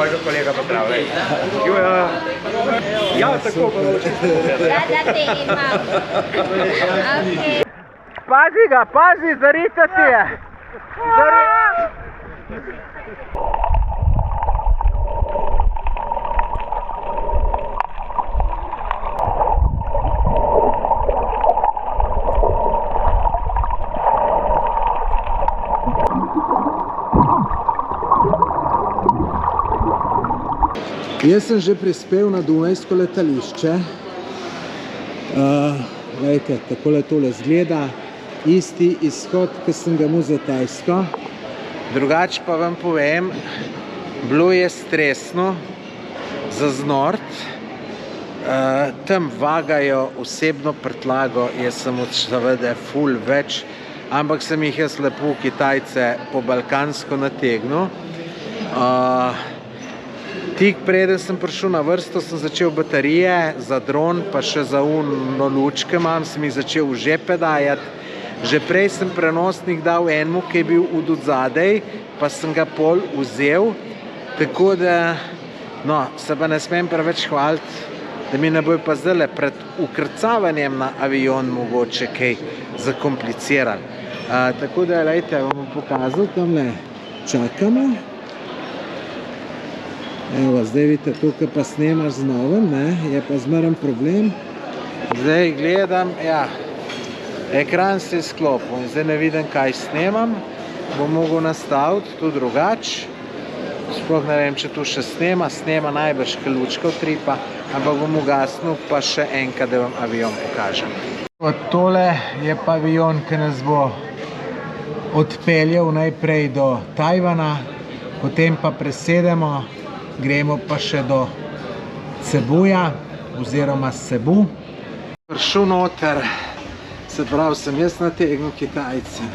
svojega kolega pozdravljaj. Ja, tako pa Da te imam. Okay. Pazi ga, pazi, zarita ti je. Jaz sem že prispel na dunajsko letališče. Glejte, takole tole zgleda. Isti izhod, ki sem ga imel za Tajsko. Drugače pa vam povem, bilo je stresno za znort. Tam vagajo osebno prtljago, jaz sem seveda ful več, ampak sem jih jaz lepo Kitajce po balkansko nategnil. Tik preden sem prišel na vrsto, sem začel baterije za dron, pa še za uno lučke imam, sem jih začel v žepe dajati. Že prej sem prenosnik dal enemu, ki je bil od zadaj, pa sem ga pol vzel, tako da, no, se pa ne smem preveč hvaliti, da mi ne bojo pa zdaj pred ukrcavanjem na avion mogoče kaj zakomplicirali. Tako da, lejte, vam bom pokazal, tamle čakamo. Evo, zdaj vidite, tukaj pa snemaš z novim, ne, je pa zmeren problem. Zdaj gledam, ja, ekran se je sklopil in zdaj ne vidim, kaj snemam. Bom mogel nastaviti tu drugače. Sploh ne vem, če tu še snema najbrž lučka utripa, ampak bom ugasnil pa še enkrat, da vam avion pokažem. Tole je pa avion, ki nas bo odpeljal najprej do Tajvana, potem pa presedemo, gremo pa še do Cebuja oziroma Cebu. Prišel noter, se pravi, sem jaz nategnil Kitajce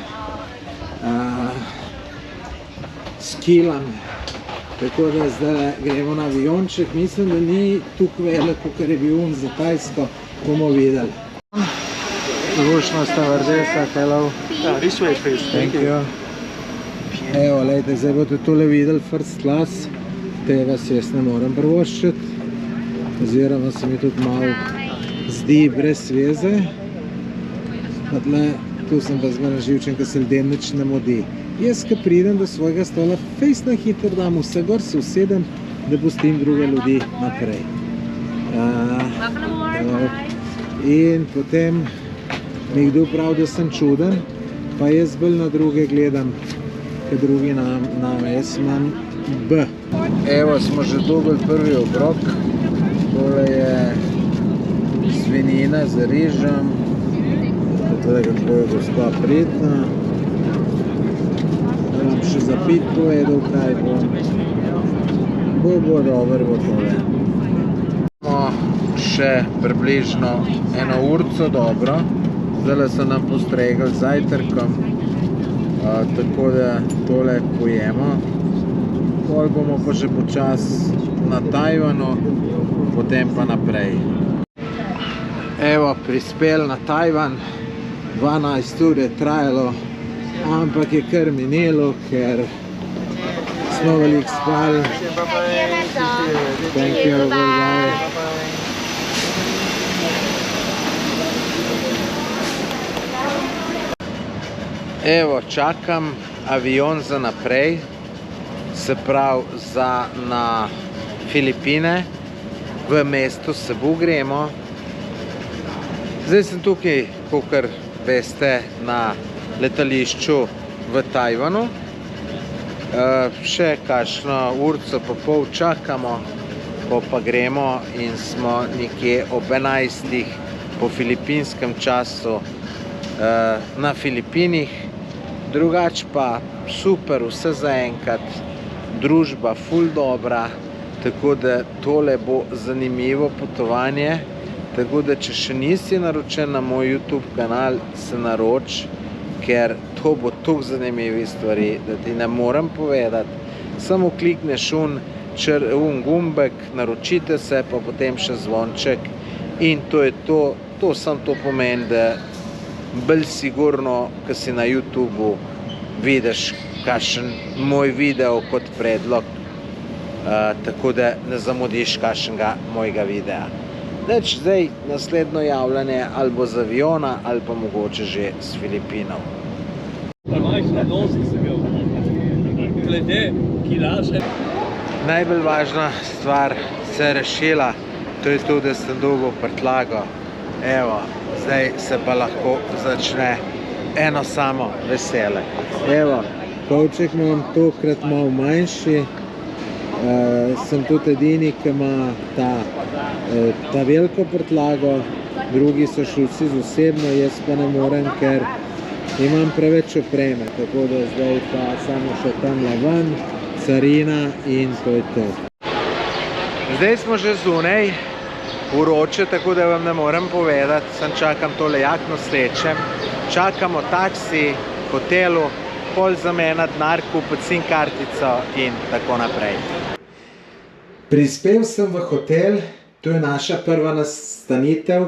s kilami, tako da zdaj gremo na avionček. Mislim, da ni tukaj velik, kot je bil za Tajsko, bomo videli. Zrušno stevardesa, hello. This way, please. Thank you. Evo, lejte, zdaj boste tole videli first class. Tega si jaz ne morem prvoščiti, oziroma se mi tudi malo zdi brez veze. Tu sem pa zmeraj živčen, ker se ljudem nič ne modi. Jaz, ko pridem do svojega stola, fejst na hitro dam vse gor, se usedem, da pustim druge ljudi naprej. In potem mi kdo pravi, da sem čuden, pa jaz bolj na druge gledam, ker drugi name. Jaz imam B. Evo, smo že dobili prvi obrok. Tole je svinjina z rižem. Tole, kako je gospa pridna. Da vam še za pit povedal, kaj bo. Bo dober, bo tole. Imamo še približno eno urco dobro. Zdaj so nam postregli z zajtrkom. Tako da tole pojemo. Pol bomo pa že počas na Tajvanu, potem pa naprej. Evo, prispel na Tajvan, 12 ur je trajalo, ampak je kar minilo, ker smo veliko spali. Thank you, bye. Evo, čakam avion za naprej. Se pravi, na Filipine, v mesto Cebu gremo. Zdaj sem tukaj, kakor veste, na letališču v Tajvanu. Še kakšno urco pa pol čakamo, pa gremo in smo nekje ob 11. po filipinskem času na Filipinih. Drugače pa super, vse zaenkrat. Družba ful dobra, tako da tole bo zanimivo potovanje. Tako da, če še nisi naročen na moj YouTube kanal, se naroč, ker to bo toliko zanimivih stvari, da ti ne morem povedati. Samo klikneš gumbek, naročite se, pa potem še zvonček in to je to. To samo to pomeni, da bolj sigurno, ko si na YouTubeu, vidiš kakšen moj video kot predlog. tako da ne zamudiš kakšnega mojega videa. Neč zdaj naslednjo javljanje ali bo z aviona ali pa mogoče že z Filipinov. Najbolj važna stvar se je rešila, to je to, da sem dobil prtljago. Evo, zdaj se pa lahko začne eno samo vesele. Evo, kovček imam tokrat malo manjši, sem tudi edini, ki ima ta veliko prtljago, drugi so šli vsi z osebno, jaz pa ne morem, ker imam preveč opreme, tako da zdaj pa samo še tam ven, carina in to je to. Zdaj smo že zunaj, vroče, tako da vam ne morem povedati, sem čakam tole jakno slečem, čakamo taksi, hotelu, pol za mena denar, kupiti SIM kartico in tako naprej. Prispel sem v hotel, to je naša prva nastanitev.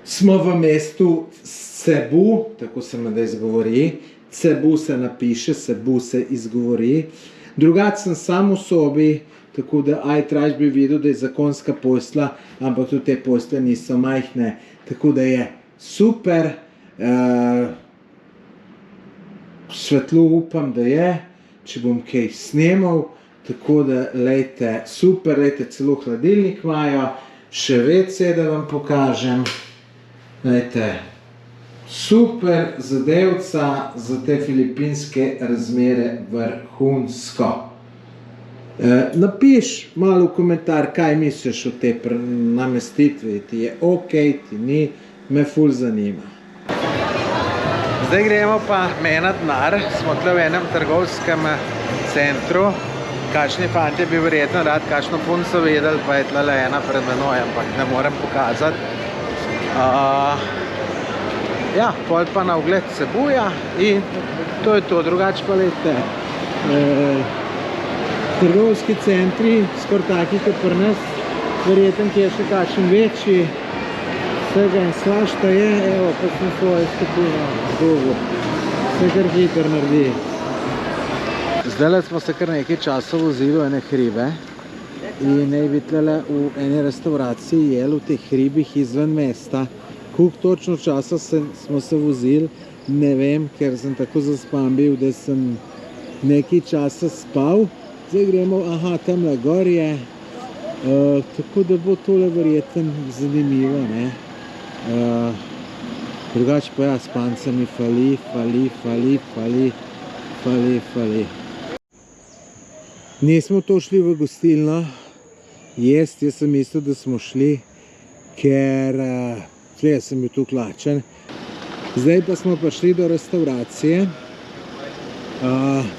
Smo v mestu Cebu, tako se me da izgovori. Cebu se napiše, Cebu se izgovori. Drugače sem sam v sobi, tako da traž bi videl, da je zakonska posla, ampak tudi te posle niso majhne. Tako da je super. Svetlo upam, da je, če bom kaj snemal, tako da, lejte, super, lejte, celo hladilnik imajo, še WC, da vam pokažem, lejte, super zadevca za te filipinske razmere vrhunsko. Napiš malo v komentar, kaj misliš o te namestitvi, ti je ok, ti ni, me ful zanima. Zdaj gremo pa menat denar, smo tle v enem trgovskem centru. Kakšni fantje bi verjetno rad kakšno punco videli, pa je tle ena pred menoj, ampak ne morem pokazati. Ja, pol pa na ogled Cebuja in to je to, drugače pa lejte. Trgovski centri, skoraj taki kot pri nas, verjetno ki je še kakšen večji. Vsega in svašta je, evo, pa sem svoje skupino dolgo. Vse kar hitro naredi. Zdajle smo se kar nekaj časa vozili v ene hribe in ne bi tlele v eni restauraciji jeli v teh hribih izven mesta. Koliko točno časa smo se vozili, ne vem, ker sem tako zaspan bil, da sem nekaj časa spal. Zdaj gremo, tamle gor je, tako da bo tole verjetno zanimivo, ne. Drugače pa ja, spanca mi fali. Nismo to šli v gostilno jest, jaz sem mislil, da smo šli, ker tle sem bil tu klačen. Zdaj pa smo prišli do restauracije.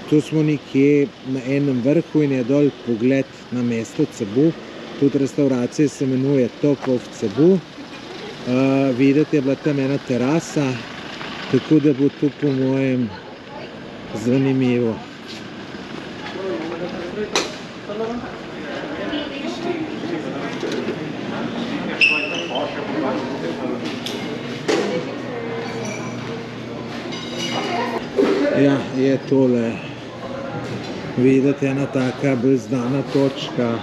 Tu smo nekje na enem vrhu in je dol pogled na mesto Cebu. Tudi restauracija se imenuje Top of Cebu. Videti je bila tam ena terasa, tako da bo to po mojem zanimivo. Ja, je tole videti ena taka bolj znana točka,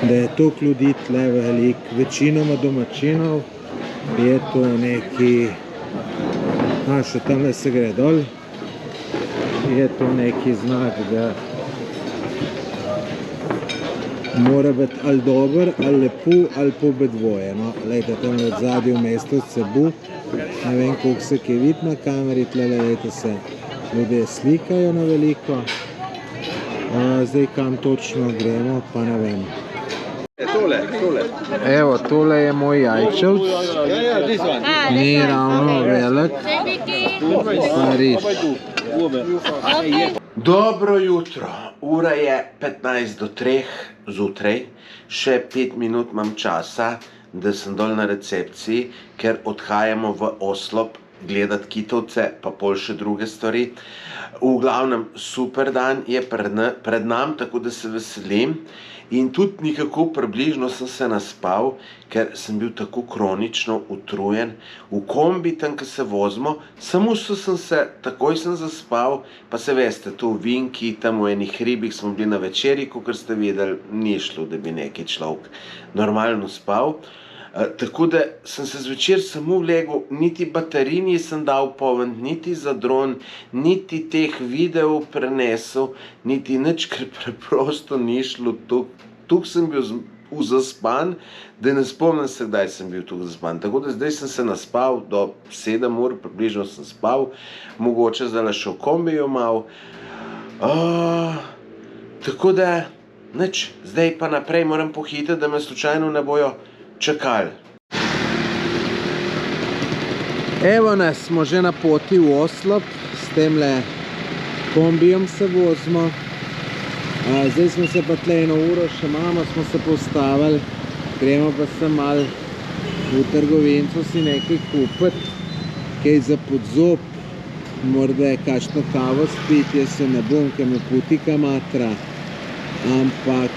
da je toliko ljudi tle velik, večinoma domačinov, je to neki, še tamle se gre dol, je to neki znak, da mora biti ali dober, ali lepo, ali pa obe dvoje. No, lejte, tamle od zadnji v mestu Cebu, ne vem, koliko se kaj vidi na kameri, tle, lejte se, ljudje slikajo na veliko. Zdaj, kam točno gremo, pa ne vem. Tole. Evo, tole je moj jajčevc. Ni ravno velik. Pa riž. Dobro jutro. Ura je 15 do 3 zjutraj. Še 5 minut imam časa, da sem dol na recepciji, ker odhajamo v Oslo gledati kitovce, pa pol še druge stvari. V glavnem, super dan je pred nam, tako da se veselim. In tudi nekako približno sem se naspal, ker sem bil tako kronično utrujen. V kombi, tam, ko se vozimo, samo sem se, takoj sem zaspal, pa se veste, tu v Vinki, tam v enih hribih smo bili na večerji, kot ste videli, ni šlo, da bi neki človek normalno spal. Tako da sem se zvečer samo vlegel, niti baterij nisem dal poln, niti za dron, niti teh videov prenesel, niti nič, ker preprosto ni šlo. Tukaj sem bil zaspan, da ne spomnim se, kdaj sem bil tukaj zaspan. Tako da zdaj sem se naspal, do 7 ur približno sem spal, mogoče zdaj še v kombiju mal. Tako da, nič, zdaj pa naprej moram pohititi, da me slučajno ne bojo čakali. Evo nas, smo že na poti v Oslop, s temle kombijem se vozimo. Zdaj smo se pa tle 1 uro še imamo, smo se postavili, gremo pa se malo v trgovincu si nekaj kupiti, kaj za podzob, morda kakšno kavo spiti, jaz se ne bom, ker me putika matra, ampak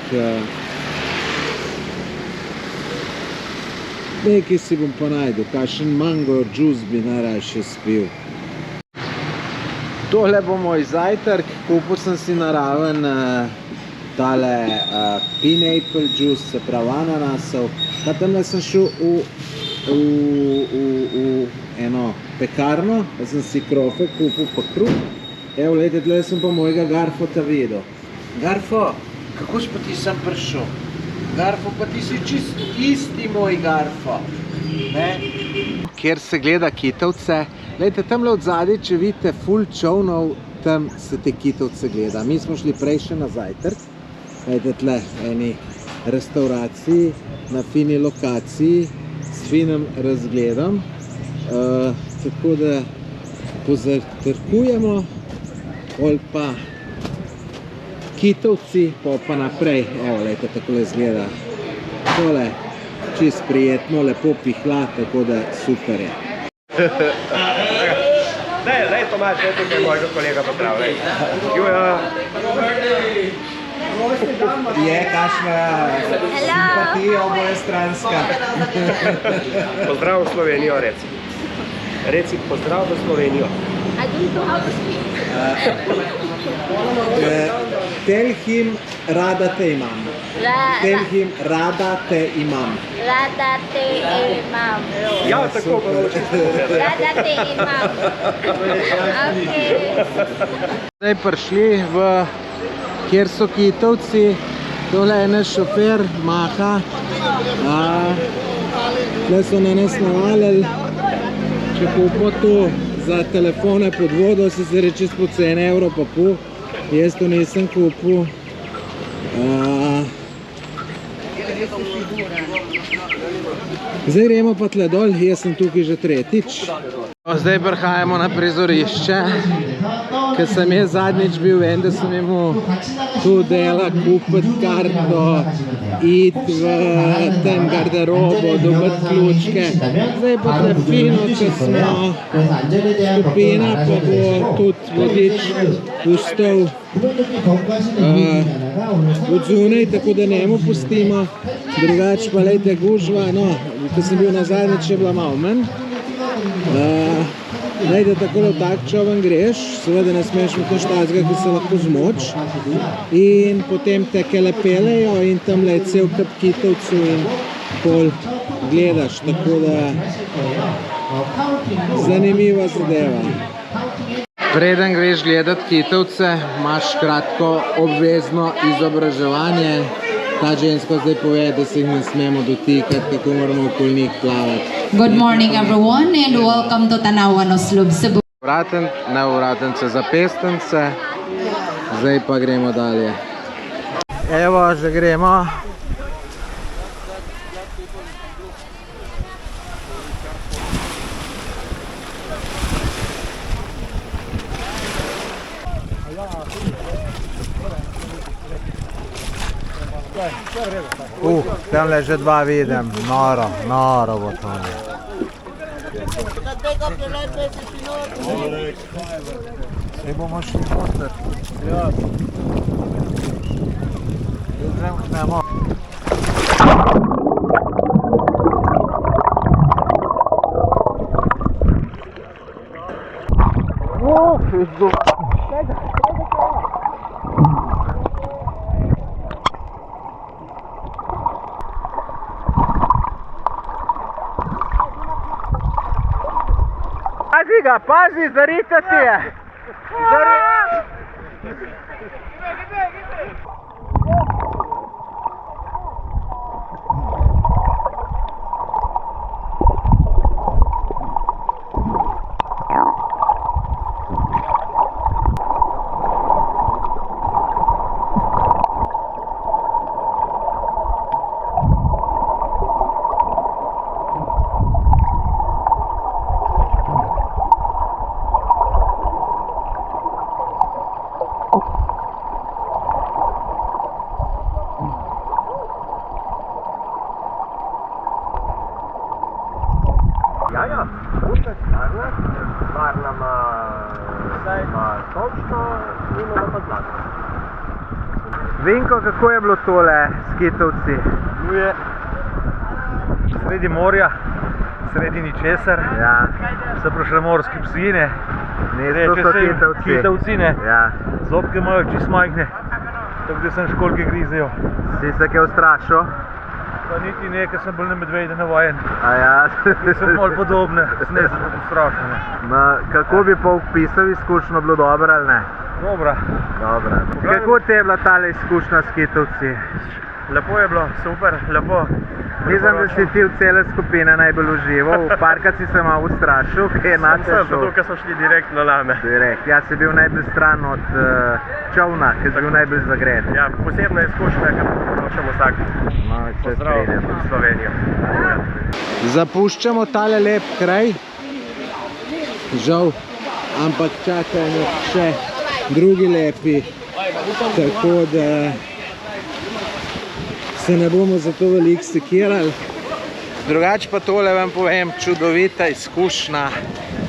nekaj si bom pa najdel, kakšen mango džus bi najrajše spil. Tole bo moj zajtrk, kupil sem si naraven tale pineapple juice, se pravi ananasov. Pa tamle sem šel v eno pekarno, pa sem si krofe kupil pa kruh. Evo, lejte, tle sem pa mojega Garfota videl. Garfo, kako si pa ti sem prišel? Garfo, pa ti si čist isti moj Garfo. Kjer se gleda kitovce. Lejte, tamle od zadaj, če vidite ful čovnov, tam se te kitovce gleda. Mi smo šli prej še na zajtrk. Lejte, tle eni restauraciji, na fini lokaciji, s finim razgledom. Tako da pozajtrkujemo, pol pa kitovci, pa naprej. Evo, lejte, takole zgleda. Tole čist prijetno, lepo pihla, tako da super je. Daj, Tomaž, je tukaj mojega kolega pozdravljaj. Je kakšna simpatija obojestranska. Pozdrav v Slovenijo, reci. Reci pozdrav v Slovenijo. I don't know how to speak. Tell him, rada te imam. Tell him, rada te imam. Rada te imam. Ja, tako pa naučiti povedati. Rada te imam. Okay. Zdaj prišli v, kjer so kitovci. Tole je naš šofer, maha. Tle so na nas navalili. Če kupimo to za telefone pod vodo, se reče po €1,5 pa pol. Jaz to nisem kupil. Zdaj gremo pa tle dol, jaz sem tukaj že tretjič. Zdaj prihajamo na prizorišče, ker sem jaz zadnjič bil, vem, da sem imel tu dela kupiti karto, iti v tem garderobo, dobiti ključke. Zdaj pa tle fino, če smo skupina, pa bo tudi vodič pustil od zunaj, tako da ne mu pustimo. Drugače pa lejte gužva, no, ko sem bil na zadnjič, je bila malo manj. Lejte, takole v tak čoven greš, seveda ne smeš v koštacga, ki se lahko zmoč. In potem te kelepelejo in tam je cel kup kitovcev in pol gledaš, tako da zanimiva zadeva. Preden greš gledat kitovce, imaš kratko obvezno izobraževanje. Ta ženska zdaj pove, da se jih ne smemo dotikati, kako moramo okoli njih plavati. Good morning everyone and welcome to Tanawan Oslop, Cebu. Vratence za pestence. Zdaj pa gremo dalje. Evo, že gremo. Tamle že dva vidim, noro bo to. Zdaj bomo šli noter. Ja. Gremo. Pazi ga, pazi, zarita ti je. Ja, Montag, Varna ima sončno, imamo pa zlato. Vinko, kako je bilo tole s Kitovci? Je sredi morja, sredi ničesar, Ja, so prišle morske psine, to so Kitovci. Kitovcine, Ja, zobke imajo čist majhne, tako da sem školjke grizejo. si se kaj ustrašil? Pa niti ne, ker sem bolj na medvede navajen, A ja. so bolj podobne, ne so tako strašne. No, kako bi pa opisal izkušnjo, bilo dobro ali ne? Dobra, Dobro. Kako ti je bila tale izkušnja s Kitovci? lepo je bilo, super, lepo. Mislim, da si ti v cele skupine najbolj užival, parkrat si se malo ustrašil, kaj je nate šel? ker smo šli direkt na lame. Direkt. Ja, si bil najbolj stran od čovna, ki si bil najbolj zagret. Ja, posebna izkušnja, ker hočemo vsak. No, se strinjam. Slovenijo. Zapuščamo tale lep kraj. Žal, ampak čakajo nas še drugi lepi, tako da se ne bomo zato veliko sekirali. Drugače pa tole vam povem, čudovita izkušnja,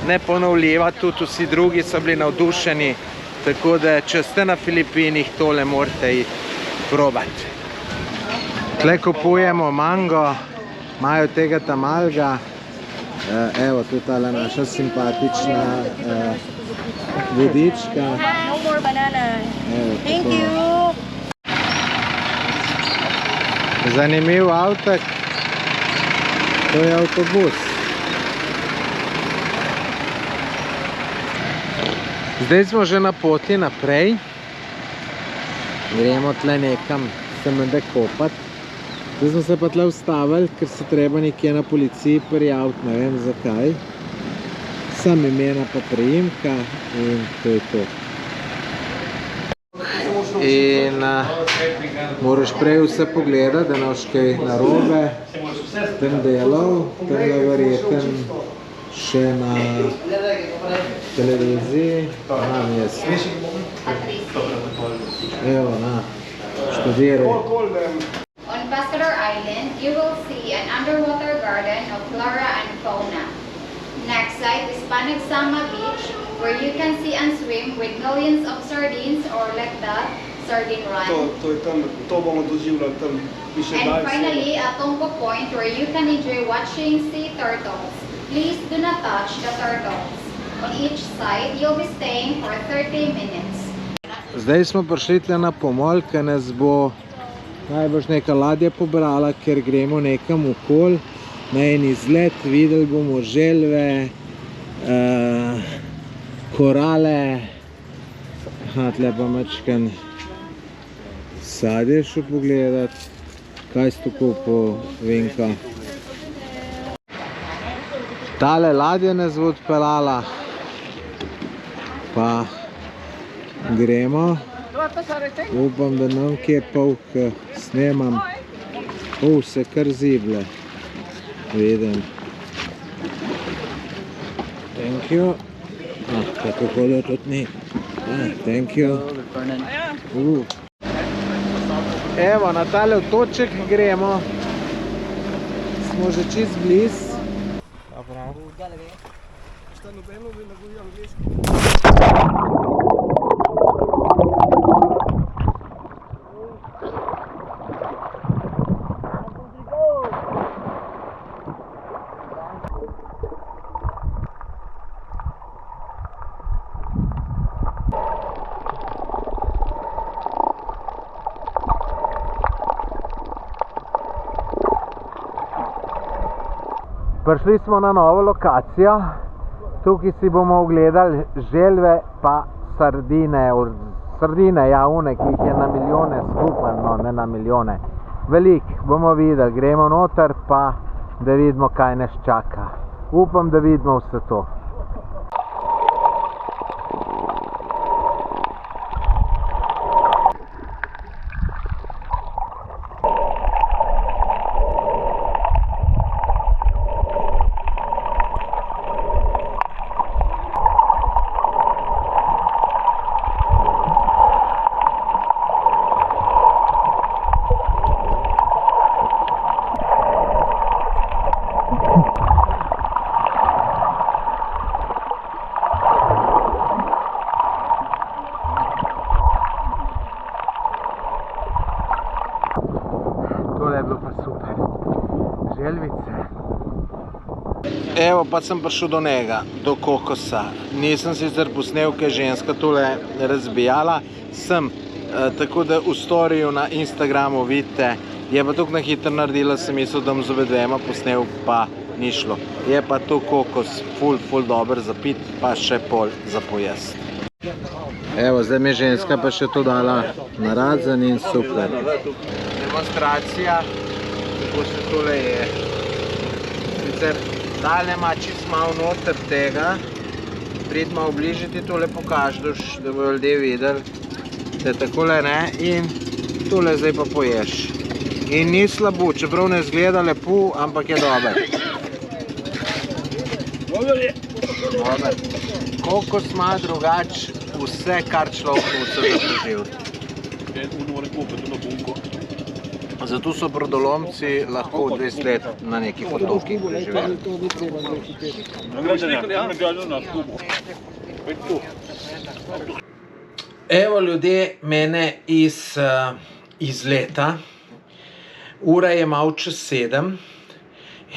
neponovljiva, tudi vsi drugi so bili navdušeni, tako da če ste na Filipinih, tole morate iti probati. Tle kupujemo mango, imajo tega tamalga, evo, tudi tale naša simpatična vodička. No more banana. Evo, Thank tako. you. Zanimiv avtek, to je avtobus. Zdaj smo že na poti naprej. Gremo tle nekam se menda kopati. Zdaj smo se pa tle ustavili, ker se treba nekje na policiji prijaviti, ne vem zakaj. Sam imena pa priimka in to je to. In moraš prej vse pogledati, da imaš kaj narobe, tam delal, tam je verjeten še na televiziji, imam jaz. Evo, na, študiraj. On Pascator Island, you will see an underwater garden of flora and fauna. Next site is Panagsama Beach, where you can see and swim with millions of sardines, or like that, sardine run. To je tam, to bomo doživljali tam, bi še And dali. finally, a Tombo Point, where you can enjoy watching sea turtles. Please do not touch the turtles. On each side, you'll be staying for 30 minutes. Zdaj smo prišli tle na pomol, ker nas bo najbrž neka ladja pobrala, ker gremo nekam okoli na en izlet. Videli bomo želve, korale, tle pa mačkan sadje še pogledati. Kaj si tu kupil, Vinka? Tale ladja nas bo odpeljala, pa gremo. Upam, da nam kje polk snemam. Se kar zible. Vidim. Thank you. Kako da tudi ni. Thank you. Evo, na tale otoček gremo. Smo že čist bliz. sta nobeno, da ne govori angliško. Prišli smo na novo lokacijo, tukaj si bomo ogledali želve pa sardine, ja, one, ki jih je na milijone skupaj, no ne na milijone. Veliko bomo videli, gremo noter pa da vidimo, kaj nas čaka. Upam, da vidimo vse to. Tole je bilo pa super. Želvice. Evo, pa sem prišel do njega, do kokosa. Nisem sicer posnel, ker je ženska tole razbijala. Sem, tako da v storiju na Instagramu vidite, je pa tukaj na hitro naredila, sem mislil, da bom z obedvema posnel, pa ni šlo. Je pa to kokos ful dober za pit, pa še pol za pojest. Evo, zdaj mi je ženska pa še to dala na razen in super. Demonstracija, kako se tole je. Sicer tale ima čist malo noter tega, prid malo bliže ti tole pokažeš, da bojo ljudje videli, da takole ne, in tole zdaj pa poješ. In ni slabo, čeprav ne izgleda lepo, ampak je dober. Dober. Kokos ima drugač vse, kar človek vse zaslužil. Zato so brodolomci lahko 20 let na nekih otokih preživeli. Evo ljudje mene iz leta. Ura je malo čez 7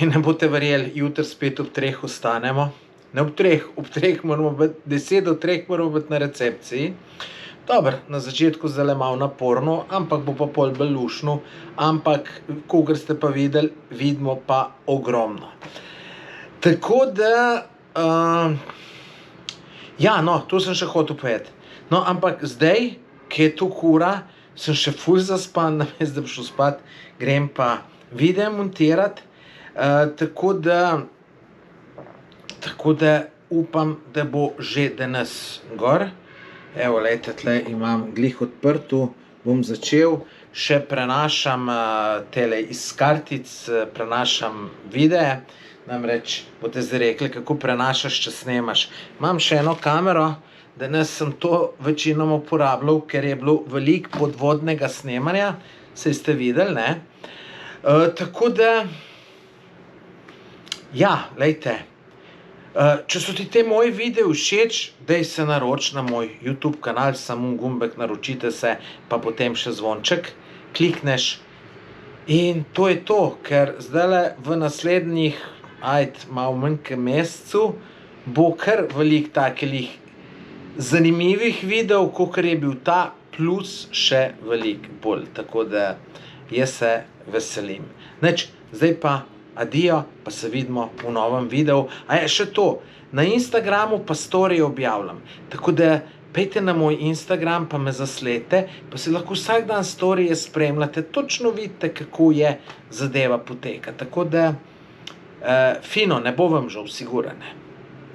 in ne boste verjeli, jutri spet ob 3 ostanemo. Ne ob 3, ob 3 moramo biti, 10 do 3 moramo biti na recepciji. Dobro, na začetku zdaj malo naporno, ampak bo pa pol bolj lušno, ampak, kogar ste pa videli, vidimo pa ogromno. Tako da, ja, no, to sem še hotel povedati. No, ampak zdaj, ki je to ura, sem še ful zaspan, namesto da bi šel spat, grem pa video montirati, tako da upam, da bo že danes gor. Evo, lejte, tle imam glih odprtu, bom začel, še prenašam tele iz kartic, prenašam videe, namreč boste zdaj rekli, kako prenašaš, če snemaš. Imam še eno kamero, danes sem to večinoma uporabljal, ker je bilo veliko podvodnega snemanja, saj ste videli, ne? Tako da, ja, lejte, če so ti te moji videi všeč, daj se naroči na moj YouTube kanal, samo gumbek naročite se, pa potem še zvonček klikneš. In to je to, ker zdajle v naslednjih, malo manjkem mesecu, bo kar veliko takih zanimivih videov, kakor je bil ta, plus še veliko bolj. Tako da jaz se veselim. Nič, zdaj pa adijo, pa se vidimo v novem videu. A je še to, na Instagramu pa story objavljam, tako da pejte na moj Instagram, pa me zasledite, pa si lahko vsak dan storije spremljate, točno vidite, kako je zadeva poteka. Tako da, fino, ne bo vam žal, sigurno.